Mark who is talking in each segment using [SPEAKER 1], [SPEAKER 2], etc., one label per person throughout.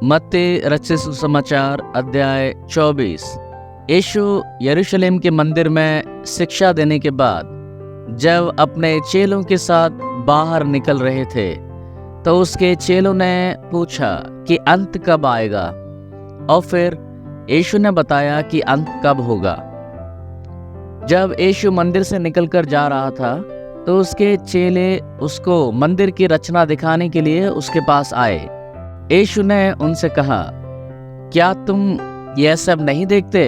[SPEAKER 1] मत्ती रचित सुसमाचार अध्याय 24। यीशु यरूशलेम के मंदिर में शिक्षा देने के बाद जब अपने चेलों के साथ बाहर निकल रहे थे तो उसके चेलों ने पूछा कि अंत कब आएगा, और फिर यीशु ने बताया कि अंत कब होगा। जब यीशु मंदिर से निकलकर जा रहा था तो उसके चेले उसको मंदिर की रचना दिखाने के लिए उसके पास आए। यीशु ने उनसे कहा, क्या तुम यह सब नहीं देखते?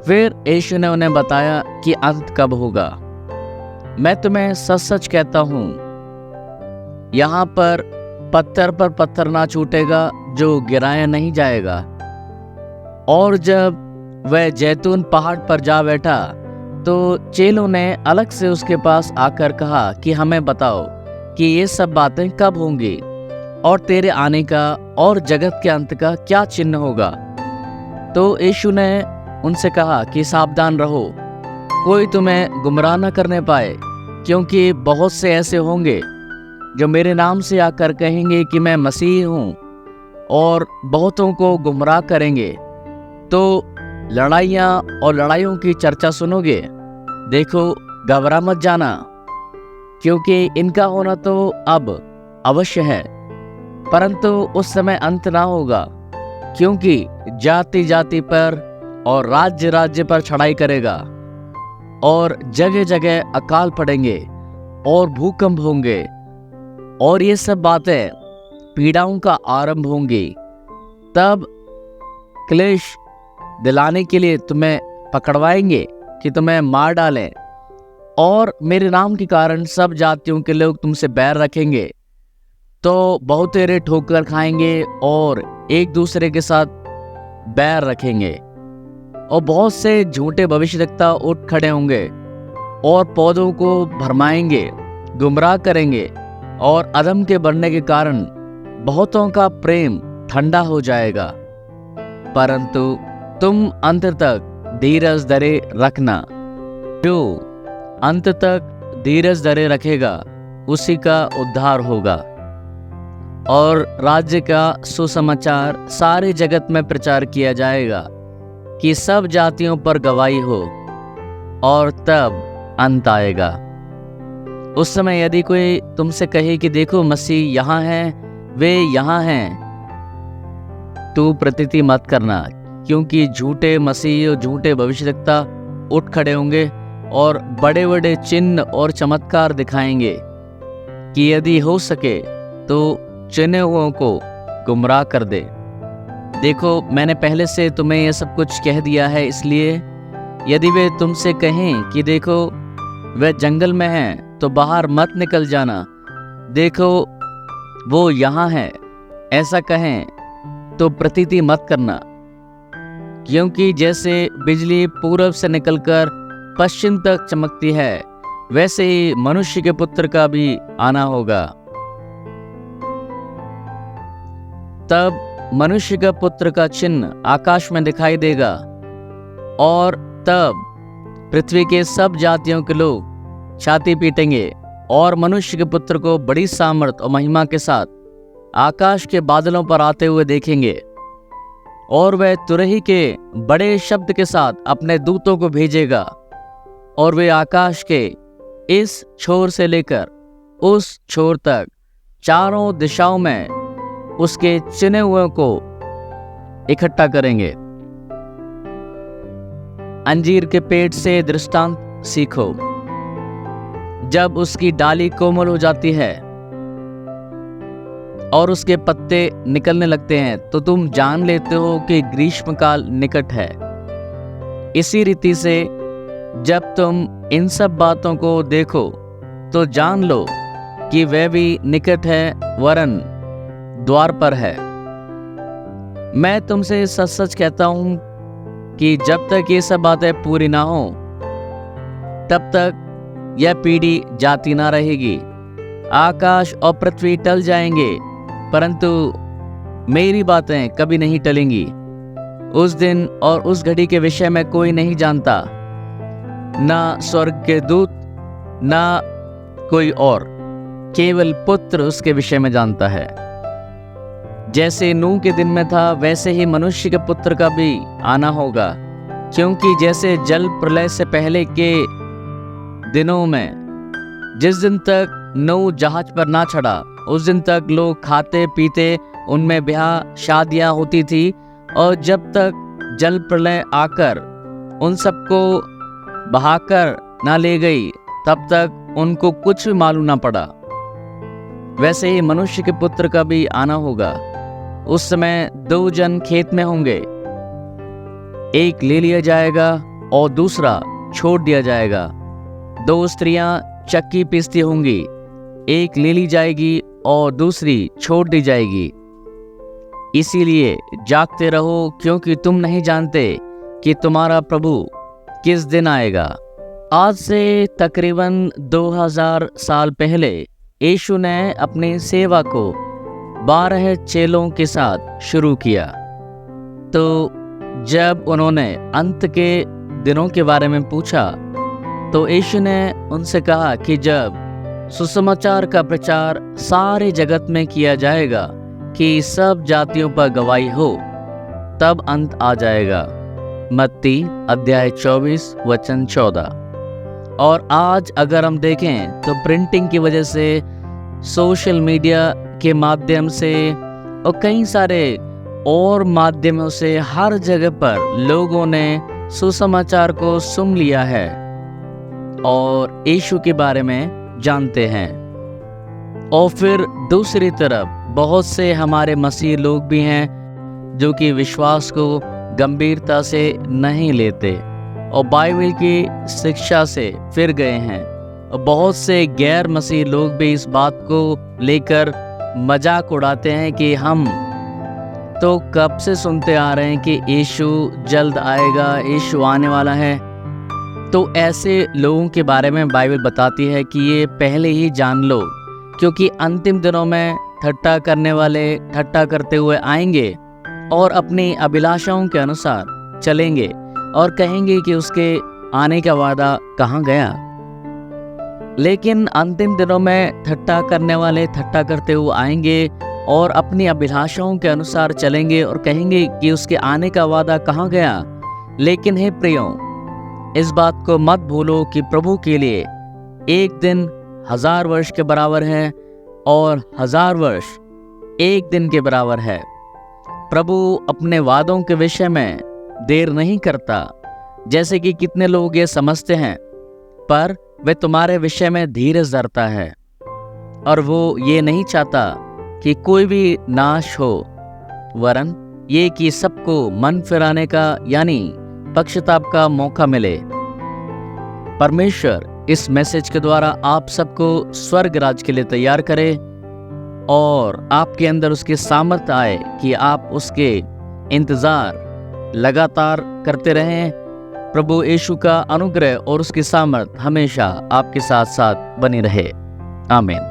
[SPEAKER 1] फिर यीशु ने उन्हें बताया कि अंत कब होगा। मैं तुम्हें सच सच कहता हूं, यहाँ पर पत्थर ना छूटेगा जो गिराया नहीं जाएगा। और जब वह जैतून पहाड़ पर जा बैठा तो चेलों ने अलग से उसके पास आकर कहा कि हमें बताओ कि ये सब बातें कब होंगी, और तेरे आने का और जगत के अंत का क्या चिन्ह होगा। तो यीशु ने उनसे कहा कि सावधान रहो, कोई तुम्हें गुमराह न करने पाए, क्योंकि बहुत से ऐसे होंगे जो मेरे नाम से आकर कहेंगे कि मैं मसीह हूँ, और बहुतों को गुमराह करेंगे। तो लड़ाइयाँ और लड़ाइयों की चर्चा सुनोगे। देखो, घबरा मत जाना, क्योंकि इनका होना तो अब अवश्य है, परंतु उस समय अंत ना होगा। क्योंकि जाति जाति पर और राज्य राज्य पर चढ़ाई करेगा, और जगह जगह अकाल पड़ेंगे और भूकंप होंगे, और ये सब बातें पीड़ाओं का आरंभ होंगी। तब क्लेश दिलाने के लिए तुम्हें पकड़वाएंगे कि तुम्हें मार डालें, और मेरे नाम के कारण सब जातियों के लोग तुमसे बैर रखेंगे। तो बहुतेरे ठोकर खाएंगे और एक दूसरे के साथ बैर रखेंगे, और बहुत से झूठे भविष्यवक्ता उठ खड़े होंगे और पौधों को भरमाएंगे, गुमराह करेंगे, और अधम के बढ़ने के कारण बहुतों का प्रेम ठंडा हो जाएगा। परंतु तुम अंत तक धीरज धरे रखना। जो अंत तक धीरज धरे रखेगा उसी का उद्धार होगा। और राज्य का सुसमाचार सारे जगत में प्रचार किया जाएगा कि सब जातियों पर गवाही हो, और तब अंत आएगा। उस समय यदि कोई तुमसे कहे कि देखो मसीह यहाँ है, वे यहाँ हैं, तू प्रतीति मत करना, क्योंकि झूठे मसीह और झूठे भविष्यवक्ता उठ खड़े होंगे और बड़े बड़े चिन्ह और चमत्कार दिखाएंगे कि यदि हो सके तो चुने हुओं को गुमराह कर दे। देखो, मैंने पहले से तुम्हें यह सब कुछ कह दिया है, इसलिए यदि वे तुमसे कहें कि देखो वे जंगल में हैं, तो बाहर मत निकल जाना। देखो वो यहाँ है, ऐसा कहें तो प्रतीति मत करना। क्योंकि जैसे बिजली पूरब से निकलकर पश्चिम तक चमकती है, वैसे ही मनुष्य के पुत्र का भी आना होगा। तब मनुष्य का पुत्र का चिन्ह आकाश में दिखाई देगा, और तब पृथ्वी के सब जातियों के लोग छाती पीटेंगे और मनुष्य के पुत्र को बड़ी सामर्थ और महिमा के साथ आकाश के बादलों पर आते हुए देखेंगे। और वह तुरही के बड़े शब्द के साथ अपने दूतों को भेजेगा, और वे आकाश के इस छोर से लेकर उस छोर तक चारों दिशाओं में उसके चुने हुए को इकट्ठा करेंगे। अंजीर के पेड़ से दृष्टांत सीखो। जब उसकी डाली कोमल हो जाती है और उसके पत्ते निकलने लगते हैं, तो तुम जान लेते हो कि ग्रीष्मकाल निकट है। इसी रीति से जब तुम इन सब बातों को देखो तो जान लो कि वह भी निकट है, वरन द्वार पर है। मैं तुमसे सच सच कहता हूं कि जब तक ये सब बातें पूरी ना हो, तब तक यह पीढ़ी जाती ना रहेगी। आकाश और पृथ्वी टल जाएंगे, परंतु मेरी बातें कभी नहीं टलेंगी। उस दिन और उस घड़ी के विषय में कोई नहीं जानता, ना स्वर्ग के दूत, ना कोई और, केवल पुत्र उसके विषय में जानता है। जैसे नूह के दिन में था वैसे ही मनुष्य के पुत्र का भी आना होगा। क्योंकि जैसे जल प्रलय से पहले के दिनों में जिस दिन तक नूह जहाज पर ना चढ़ा उस दिन तक लोग खाते पीते, उनमें ब्याह शादियां होती थी, और जब तक जल प्रलय आकर उन सबको बहाकर ना ले गई तब तक उनको कुछ भी मालूम ना पड़ा। वैसे ही मनुष्य के पुत्र का भी आना होगा। उस समय 2 जन खेत में होंगे, एक ले लिया जाएगा और दूसरा छोड़ दिया जाएगा। 2 स्त्रियां चक्की पीसती होंगी, एक ले ली जाएगी और दूसरी छोड़ दी जाएगी। इसीलिए जागते रहो, क्योंकि तुम नहीं जानते कि तुम्हारा प्रभु किस दिन आएगा। आज से तकरीबन 2000 साल पहले यीशु ने अपनी सेवा को 12 चेलों के साथ शुरू किया। तो जब उन्होंने अंत के दिनों के बारे में पूछा तो यीशु ने उनसे कहा कि जब सुसमाचार का प्रचार सारे जगत में किया जाएगा कि सब जातियों पर गवाही हो, तब अंत आ जाएगा। मत्ती अध्याय 24 वचन 14। और आज अगर हम देखें तो प्रिंटिंग की वजह से, सोशल मीडिया के माध्यम से और कई सारे और माध्यमों से हर जगह पर लोगों ने सुसमाचार को सुन लिया है और यीशु के बारे में जानते हैं। और फिर दूसरी तरफ बहुत से हमारे मसीह लोग भी हैं जो कि विश्वास को गंभीरता से नहीं लेते और बाइबल की शिक्षा से फिर गए हैं। और बहुत से गैर मसीह लोग भी इस बात को लेकर मजाक उड़ाते हैं कि हम तो कब से सुनते आ रहे हैं कि यीशु जल्द आएगा, यीशु आने वाला है। तो ऐसे लोगों के बारे में बाइबल बताती है कि ये पहले ही जान लो, क्योंकि अंतिम दिनों में ठट्टा करने वाले ठट्टा करते हुए आएंगे और अपनी अभिलाषाओं के अनुसार चलेंगे और कहेंगे कि उसके आने का वादा कहाँ गया। लेकिन अंतिम दिनों में ठट्टा करने वाले ठट्टा करते हुए आएंगे और अपनी अभिलाषाओं के अनुसार चलेंगे और कहेंगे कि उसके आने का वादा कहाँ गया। लेकिन हे प्रियो, इस बात को मत भूलो कि प्रभु के लिए एक दिन 1000 वर्ष के बराबर है और 1000 वर्ष एक दिन के बराबर है। प्रभु अपने वादों के विषय में देर नहीं करता, जैसे कि कितने लोग ये समझते हैं, पर वे तुम्हारे विषय में धीरज धरता है और वो ये नहीं चाहता कि कोई भी नाश हो, वरन ये कि सबको मन फिराने का यानी पक्षताप का मौका मिले। परमेश्वर इस मैसेज के द्वारा आप सबको स्वर्ग राज के लिए तैयार करे और आपके अंदर उसकी सामर्थ्य आए कि आप उसके इंतजार लगातार करते रहें। प्रभु यीशु का अनुग्रह और उसकी सामर्थ हमेशा आपके साथ साथ बनी रहे। आमीन।